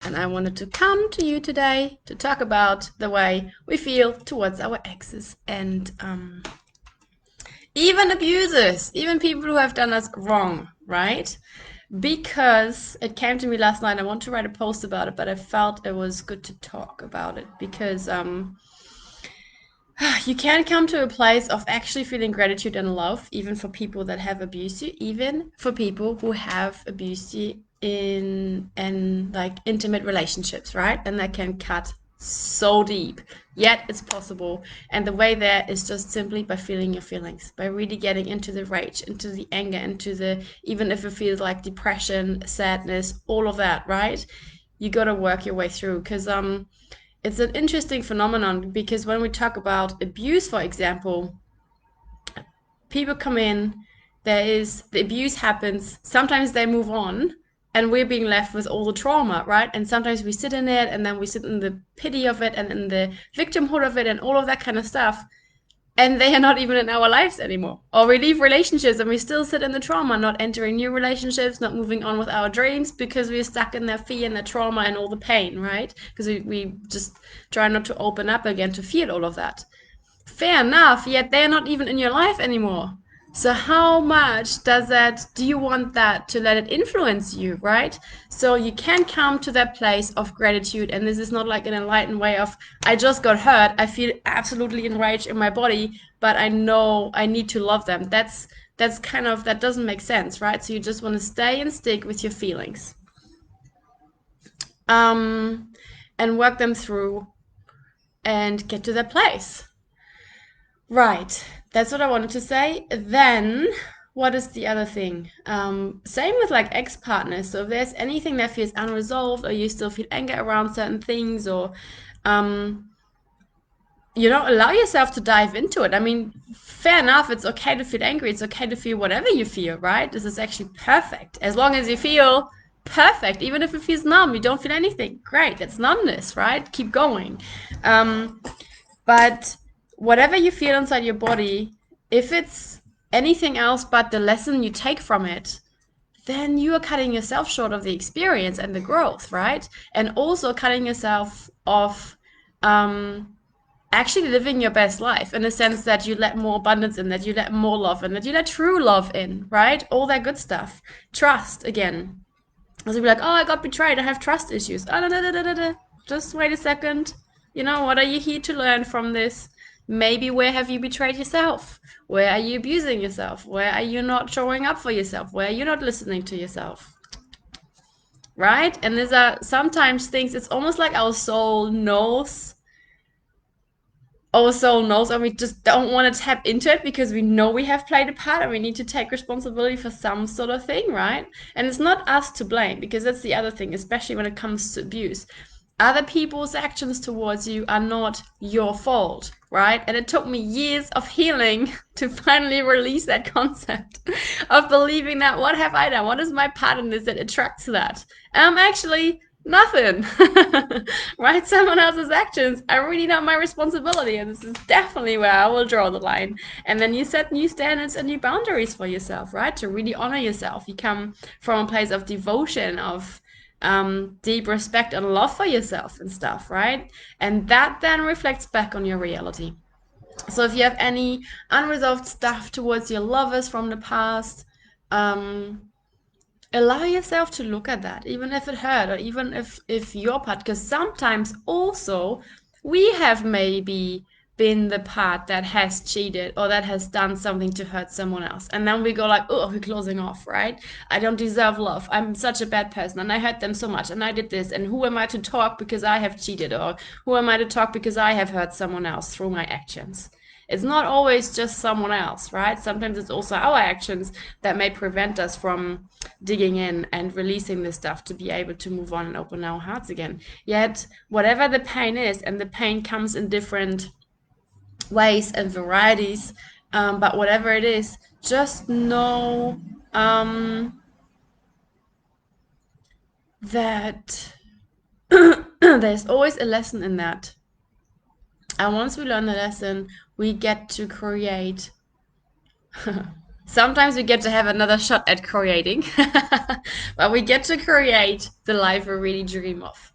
and I wanted to come to you today to talk about the way we feel towards our exes and even abusers, even people who have done us wrong, right? Because it came to me last night. I want to write a post about it, but I felt it was good to talk about it because you can come to a place of actually feeling gratitude and love, even for people that have abused you, even for people who have abused you in like intimate relationships, right? And that can cut so deep. Yet it's possible. And the way there is just simply by feeling your feelings, by really getting into the rage, into the anger, into the even if it feels like depression, sadness, all of that, right? You got to work your way through because it's an interesting phenomenon because when we talk about abuse, for example, people come in, the abuse happens, sometimes they move on, and we're being left with all the trauma, right? And sometimes we sit in it, and then we sit in the pity of it, and in the victimhood of it, and all of that kind of stuff. And they are not even in our lives anymore. Or we leave relationships and we still sit in the trauma, not entering new relationships, not moving on with our dreams because we're stuck in their fear and their trauma and all the pain, right? Because we just try not to open up again to feel all of that. Fair enough, yet they're not even in your life anymore. So how much do you want that to let it influence you, right? So you can come to that place of gratitude, and this is not like an enlightened way of, I just got hurt, I feel absolutely enraged in my body, but I know I need to love them. That's kind of, that doesn't make sense, right? So you just want to stay and stick with your feelings. Um, and work them through and get to that place. Right, that's what I wanted to say. Then, what is the other thing? Same with like ex-partners. So if there's anything that feels unresolved, or you still feel anger around certain things, or um, allow yourself to dive into it. I mean, fair enough. It's okay to feel angry. It's okay to feel whatever you feel, right? This is actually perfect. As long as you feel perfect, even if it feels numb, you don't feel anything. Great, that's numbness, right? Keep going. Um, but whatever you feel inside your body, if it's anything else but the lesson you take from it, then you are cutting yourself short of the experience and the growth, right? And also cutting yourself off actually living your best life in the sense that you let more abundance in, that you let more love in, that you let true love in, right? All that good stuff. Trust again. So you'll be like, oh, I got betrayed. I have trust issues. Oh, no, no, no, no, no, no. Just wait a second. What are you here to learn from this? Maybe where have you betrayed yourself? Where are you abusing yourself? Where are you not showing up for yourself? Where are you not listening to yourself? Right? And these are sometimes things, it's almost like our soul knows, and we just don't want to tap into it because we know we have played a part and we need to take responsibility for some sort of thing, right? And it's not us to blame, because that's the other thing, especially when it comes to abuse. Other people's actions towards you are not your fault, right? And it took me years of healing to finally release that concept of believing that what have I done? What is my part in this that attracts that? Actually nothing. Right? Someone else's actions are really not my responsibility, and this is definitely where I will draw the line. And then you set new standards and new boundaries for yourself, right? To really honor yourself. You come from a place of devotion, of deep respect and love for yourself and stuff, right? And that then reflects back on your reality. So if you have any unresolved stuff towards your lovers from the past, um, allow yourself to look at that, even if it hurt, or even if your part, because sometimes also we have maybe been the part that has cheated or that has done something to hurt someone else, and then we go like, oh, we're closing off, right? I don't deserve love, I'm such a bad person, and I hurt them so much, and I did this, and who am I to talk because I have cheated, or who am I to talk because I have hurt someone else through my actions? It's not always just someone else, right? Sometimes it's also our actions that may prevent us from digging in and releasing this stuff to be able to move on and open our hearts again. Yet, whatever the pain is, and the pain comes in different ways and varieties, but whatever it is, just know that there's always a lesson in that. And once we learn the lesson, we get to create. Sometimes we get to have another shot at creating, but we get to create the life we really dream of.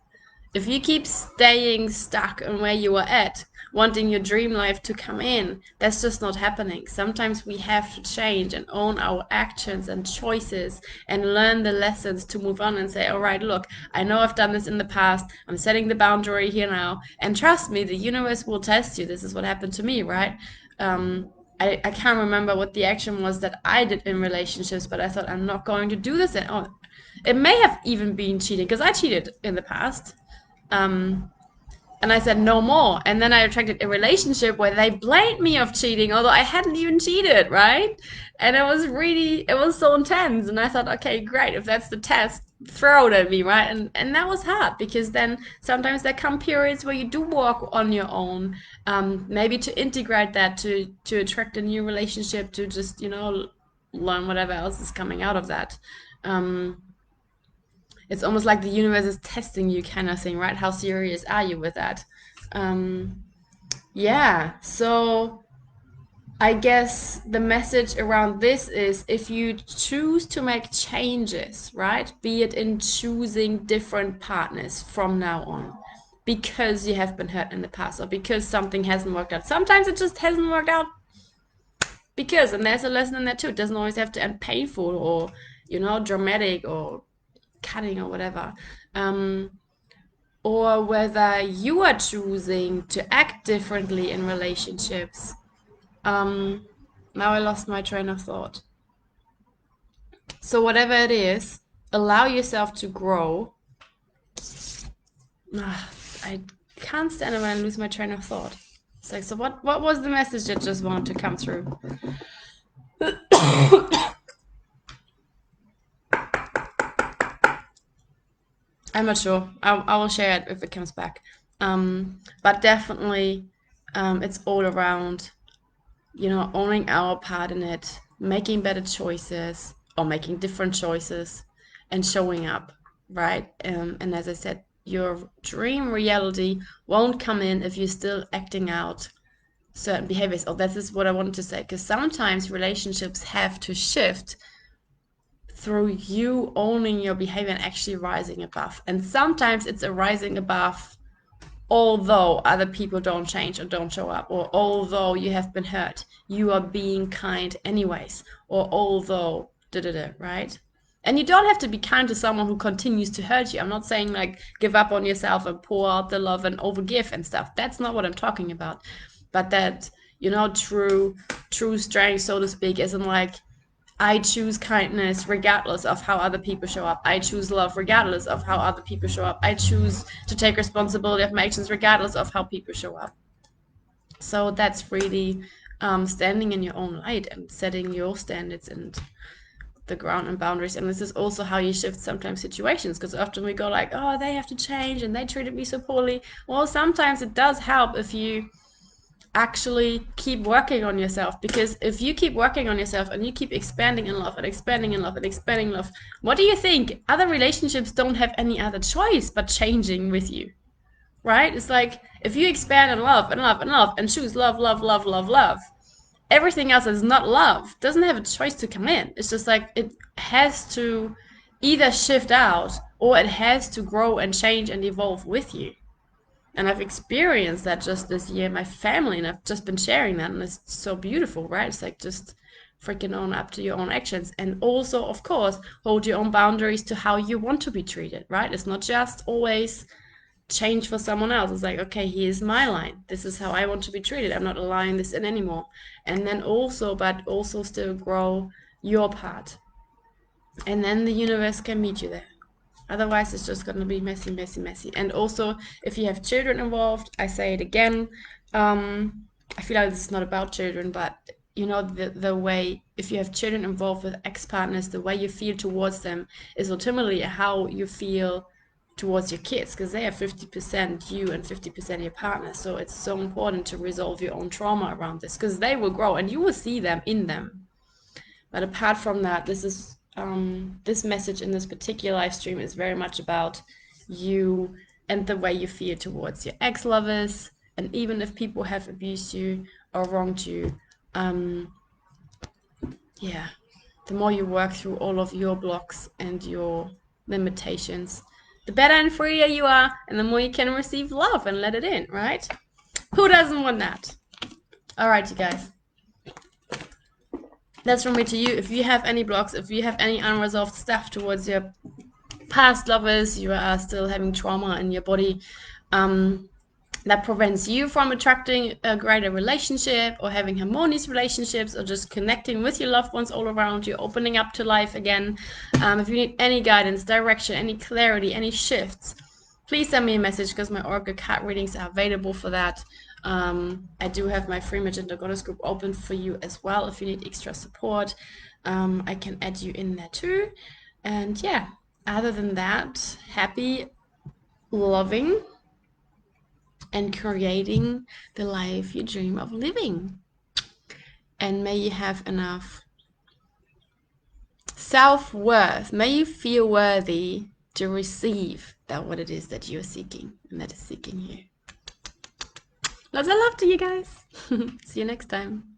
If you keep staying stuck on where you are at, wanting your dream life to come in, that's just not happening. Sometimes we have to change and own our actions and choices and learn the lessons to move on and say, all right, look, I know I've done this in the past. I'm setting the boundary here now. And trust me, the universe will test you. This is what happened to me, right? I can't remember what the action was that I did in relationships, but I thought I'm not going to do this. And oh, it may have even been cheating because I cheated in the past. Um, and I said no more. And then I attracted a relationship where they blamed me of cheating, although I hadn't even cheated, right? And it was so intense. And I thought, okay, great. If that's the test, throw it at me, right? And that was hard because then sometimes there come periods where you do walk on your own, maybe to integrate that, to attract a new relationship, to just, learn whatever else is coming out of that. Um, it's almost like the universe is testing you kind of thing, right? How serious are you with that? um yeah, so I guess the message around this is, if you choose to make changes, right, be it in choosing different partners from now on because you have been hurt in the past or because something hasn't worked out. Sometimes it just hasn't worked out because, and there's a lesson in that too. It doesn't always have to end painful or, dramatic or cutting or whatever. um or whether you are choosing to act differently in relationships. Um, Now I lost my train of thought. So whatever it is, allow yourself to grow. I can't stand it when I lose my train of thought. It's like, so what was the message that just wanted to come through? I'm not sure. I will share it if it comes back. But definitely, it's all around, owning our part in it, making better choices or making different choices and showing up, right? And as I said, your dream reality won't come in if you're still acting out certain behaviors. Oh, that is what I wanted to say, because sometimes relationships have to shift through you owning your behavior and actually rising above. And sometimes it's a rising above although other people don't change or don't show up, or although you have been hurt, you are being kind anyways, or although da da da, right? And you don't have to be kind to someone who continues to hurt you. I'm not saying like give up on yourself and pour out the love and overgive and stuff. That's not what I'm talking about. But that, true strength, so to speak, isn't like I choose kindness regardless of how other people show up. I choose love regardless of how other people show up. I choose to take responsibility of my actions regardless of how people show up. So that's really standing in your own light and setting your standards and the ground and boundaries. And this is also how you shift sometimes situations, because often we go like, oh, they have to change and they treated me so poorly. Well, sometimes it does help if you actually keep working on yourself, because if you keep working on yourself and you keep expanding in love and expanding in love and expanding in love, what do you think? Other relationships don't have any other choice but changing with you, right? It's like if you expand in love and love and love and choose love, love, love, love, love, everything else is not love doesn't have a choice to come in. It's just like it has to either shift out or it has to grow and change and evolve with you. And I've experienced that just this year in my family, and I've just been sharing that, and it's so beautiful, right? It's like just freaking own up to your own actions, and also, of course, hold your own boundaries to how you want to be treated, right? It's not just always change for someone else. It's like, okay, here's my line. This is how I want to be treated. I'm not allowing this in anymore. And then also, but also still grow your part. And then the universe can meet you there. Otherwise, it's just going to be messy, messy, messy. And also, if you have children involved, I say it again. I feel like this is not about children, but the way, if you have children involved with ex-partners, the way you feel towards them is ultimately how you feel towards your kids, because they are 50% you and 50% your partner. So it's so important to resolve your own trauma around this, because they will grow and you will see them in them. But apart from that, this message in this particular live stream is very much about you and the way you feel towards your ex-lovers, and even if people have abused you or wronged you, the more you work through all of your blocks and your limitations, the better and freer you are, and the more you can receive love and let it in, right? Who doesn't want that? All right, you guys. That's from me to you. If you have any blocks, if you have any unresolved stuff towards your past lovers, you are still having trauma in your body, that prevents you from attracting a greater relationship or having harmonious relationships or just connecting with your loved ones all around you, opening up to life again. If you need any guidance, direction, any clarity, any shifts, please send me a message, because my Oracle card readings are available for that. I do have my free Magenta Goddess group open for you as well. If you need extra support, I can add you in there too. And yeah, other than that, happy, loving, and creating the life you dream of living. And may you have enough self-worth. May you feel worthy to receive that what it is that you're seeking and that is seeking you. Lots of love to you guys. See you next time.